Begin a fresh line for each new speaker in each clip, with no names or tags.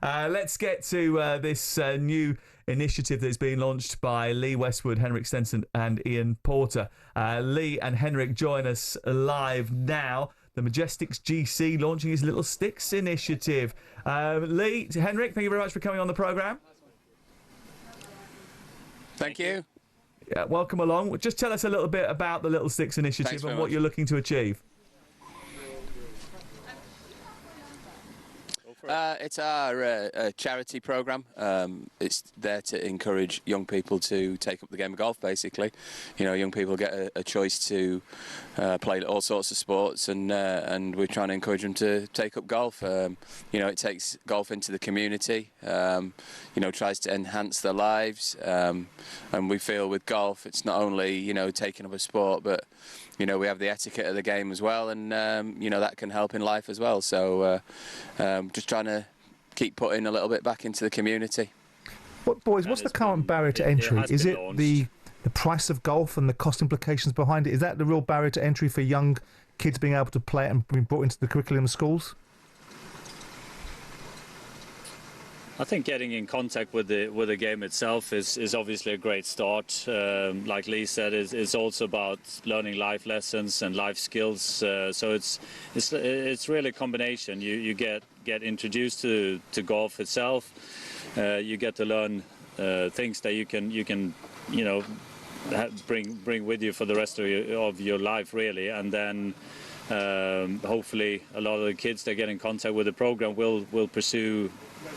Let's get to this new initiative that's been launched by Lee Westwood, Henrik Stenson and Ian Porter. Lee and Henrik join us live now. The Majestics GC launching his Little Sticks initiative. Lee, Henrik, thank you very much for coming on the programme.
Thank you.
Yeah, welcome along. Just tell us a little bit about the Little Sticks initiative and what you're looking to achieve.
It's our charity programme. It's there to encourage young people to take up the game of golf, basically. You know, young people get a choice to play all sorts of sports, and we're trying to encourage them to take up golf. You know, it takes golf into the community, you know, tries to enhance their lives. And we feel with golf, it's not only, you know, taking up a sport, but you know, we have the etiquette of the game as well, and you know, that can help in life as well. So just trying to keep putting a little bit back into the community.
Boys, what's the current barrier to entry? Is it the price of golf and the cost implications behind it? Is that the real barrier to entry for young kids being able to play it and being brought into the curriculum of schools?
I think getting in contact with the game itself is obviously a great start. Like Lee said, it's also about learning life lessons and life skills. So it's really a combination. You get introduced to golf itself. You get to learn things that you can you know bring with you for the rest of your life, really. And then hopefully a lot of the kids that get in contact with the program will pursue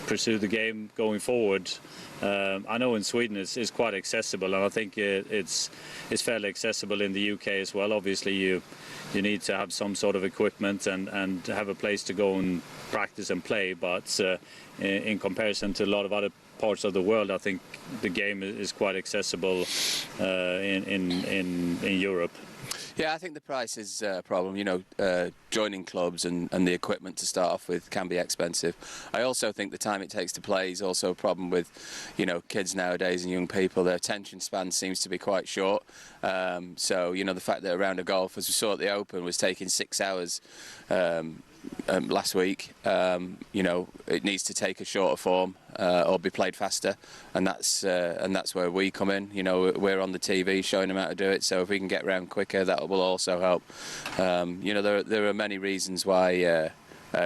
the game going forward. I know in Sweden it's quite accessible, and I think it's fairly accessible in the UK as well. Obviously you need to have some sort of equipment and have a place to go and practice and play, but in comparison to a lot of other parts of the world, I think the game is quite accessible in Europe.
Yeah, I think the price is a problem. You know, joining clubs and the equipment to start off with can be expensive. I also think the time it takes to play is also a problem with, you know, kids nowadays and young people. Their attention span seems to be quite short. So, you know, the fact that a round of golf, as we saw at the Open, was taking 6 hours last week, you know, it needs to take a shorter form or be played faster, and that's where we come in. You know, we're on the TV showing them how to do it, so if we can get round quicker, that will also help. You know, there are many reasons why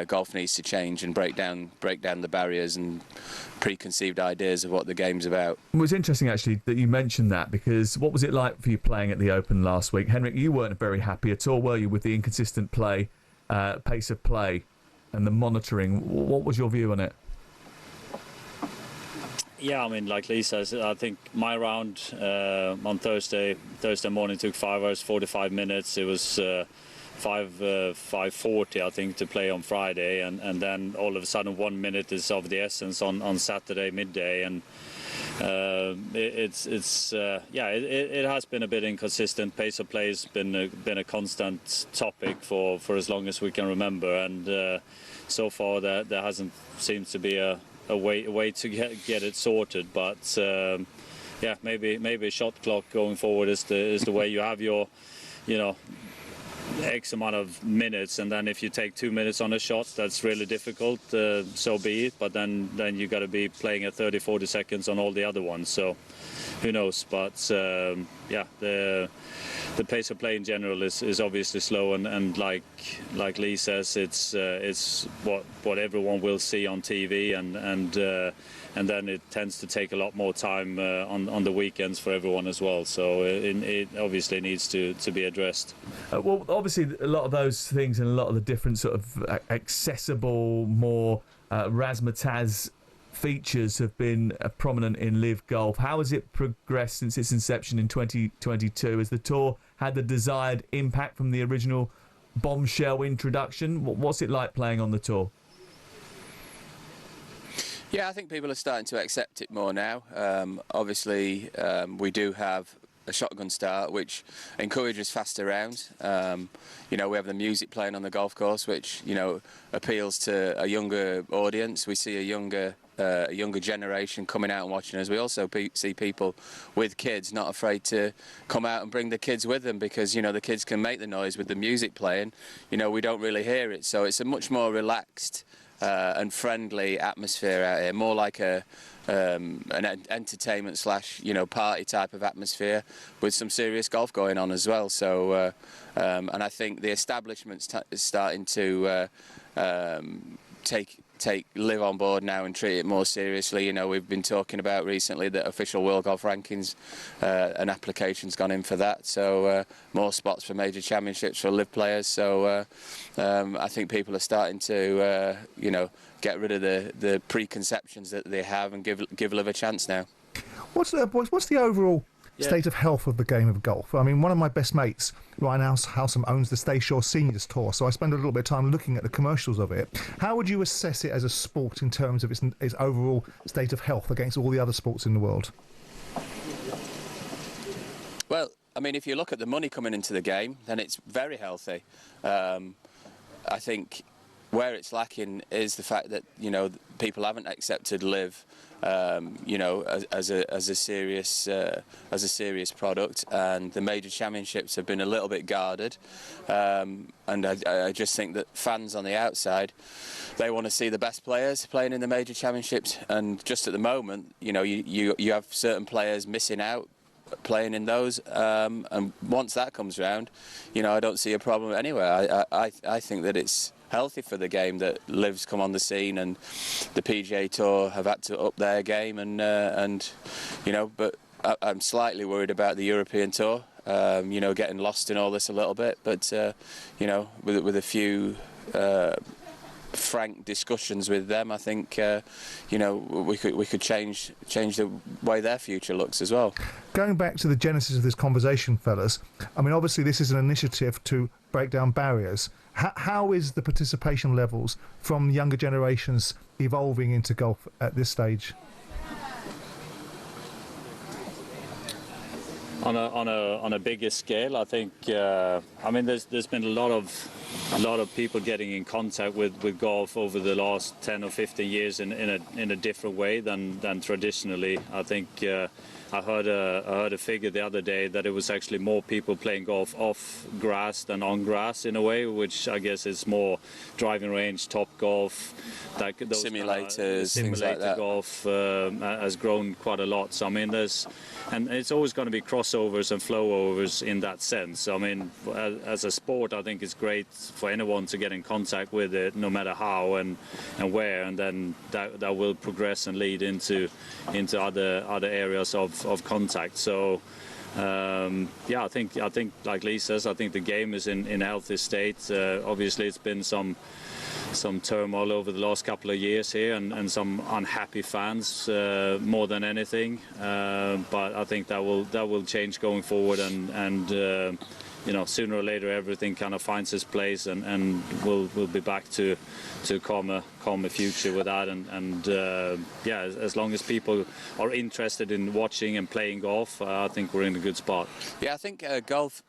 golf needs to change and break down the barriers and preconceived ideas of what the game's about.
It was interesting actually that you mentioned that, because what was it like for you playing at the Open last week? Henrik, you weren't very happy at all, were you, with the inconsistent play, pace of play and the monitoring? What was your view on it?
Yeah, I mean, like Lee says, I think my round on Thursday morning took 5 hours 45 minutes. It was 5:40 I think to play on Friday, and then all of a sudden 1 minute is of the essence on Saturday midday, and it has been a bit inconsistent. Pace of play has been a constant topic for as long as we can remember, and so far there hasn't seemed to be a way to get it sorted. But yeah, maybe a shot clock going forward is the way. You have your, you know, X amount of minutes, and then if you take 2 minutes on a shot, that's really difficult, so be it. But then you got to be playing at 30-40 seconds on all the other ones, so who knows. But yeah, the pace of play in general is obviously slow, and like Lee says, it's what everyone will see on TV, and then it tends to take a lot more time on the weekends for everyone as well. So it obviously needs to be addressed.
Well, obviously a lot of those things and a lot of the different sort of accessible, more razzmatazz features have been prominent in LIV Golf. How has it progressed since its inception in 2022? Has the tour had the desired impact from the original bombshell introduction? What's it like playing on the tour?
Yeah, I think people are starting to accept it more now. Obviously, we do have a shotgun start, which encourages faster rounds. You know, we have the music playing on the golf course, which, you know, appeals to a younger audience. We see a younger generation coming out and watching us. We also see people with kids not afraid to come out and bring the kids with them, because, you know, the kids can make the noise with the music playing. You know, we don't really hear it, so it's a much more relaxed and friendly atmosphere out here, more like an entertainment / party type of atmosphere with some serious golf going on as well. So and I think the establishment's is starting to take LIV on board now and treat it more seriously. You know, we've been talking about recently that official World Golf Rankings, an application's gone in for that, so more spots for major championships for LIV players. So I think people are starting to get rid of the preconceptions that they have and give LIV a chance now.
What's the overall state of health of the game of golf? I mean, one of my best mates, Ryan Howsam, owns the Stayshore Seniors Tour, so I spend a little bit of time looking at the commercials of it. How would you assess it as a sport in terms of its overall state of health against all the other sports in the world?
Well, I mean, if you look at the money coming into the game, then it's very healthy. I think where it's lacking is the fact that people haven't accepted LIV as a serious product, and the major championships have been a little bit guarded, and I just think that fans on the outside, they want to see the best players playing in the major championships, and just at the moment you have certain players missing out playing in those, and once that comes round, I don't see a problem anywhere. I think that it's healthy for the game that LIV's come on the scene, and the PGA Tour have had to up their game, and but I'm slightly worried about the European Tour, getting lost in all this a little bit, but with a few frank discussions with them, I think we could change the way their future looks as well.
Going back to the genesis of this conversation, fellas, I mean, obviously this is an initiative to break down barriers. How is the participation levels from younger generations evolving into golf at this stage?
On a bigger scale, I think. I mean, there's been a lot of people getting in contact with golf over the last 10 or 15 years in a different way than traditionally. I think I heard a figure the other day that it was actually more people playing golf off grass than on grass in a way, which I guess is more driving range, top golf, those
simulators, things like that.
Golf has grown quite a lot. So I mean, and it's always going to be crossovers and flowovers in that sense. I mean, as a sport, I think it's great for anyone to get in contact with it, no matter how and where, and then that will progress and lead into other areas of contact. So I think like Lee says, I think the game is in a healthy state. Obviously, it's been some turmoil over the last couple of years here, and some unhappy fans more than anything. But I think that will change going forward, and sooner or later everything kind of finds its place, and we'll be back to a calmer future with that. And as long as people are interested in watching and playing golf, I think we're in a good spot.
Yeah, I think golf.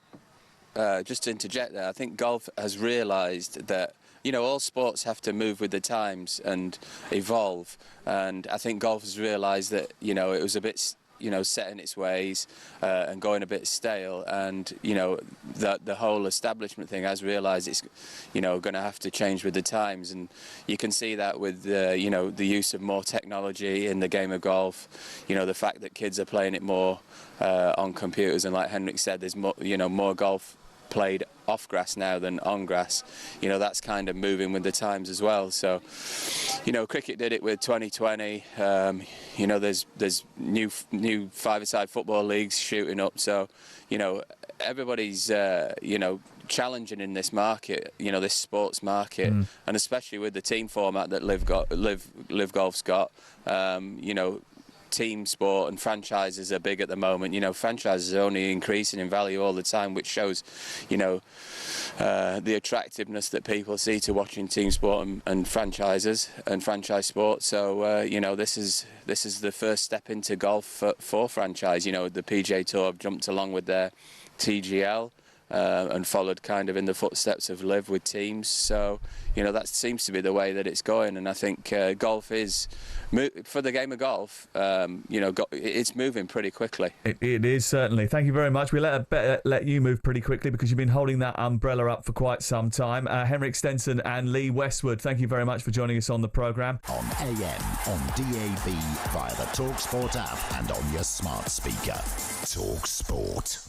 Just to interject there, I think golf has realised that all sports have to move with the times and evolve, and I think golf has realised that it was a bit set in its ways and going a bit stale, and the whole establishment thing has realised it's going to have to change with the times, and you can see that with the use of more technology in the game of golf. The fact that kids are playing it more on computers, and like Henrik said, there's more golf played off grass now than on grass. That's kind of moving with the times as well. So cricket did it with 2020. There's new five-a-side football leagues shooting up, so everybody's challenging in this market, this sports market, and especially with the team format that LIV Golf's got. Team sport and franchises are big at the moment. Franchises are only increasing in value all the time, which shows the attractiveness that people see to watching team sport and franchises and franchise sport. So this is the first step into golf for franchise. The PGA Tour have jumped along with their TGL and followed kind of in the footsteps of LIV with teams. So, that seems to be the way that it's going. And I think golf is, for the game of golf, it's moving pretty quickly.
It is, certainly. Thank you very much. We let you move pretty quickly because you've been holding that umbrella up for quite some time. Henrik Stenson and Lee Westwood, thank you very much for joining us on the programme.
On AM, on DAB, via the TalkSport app and on your smart speaker. TalkSport.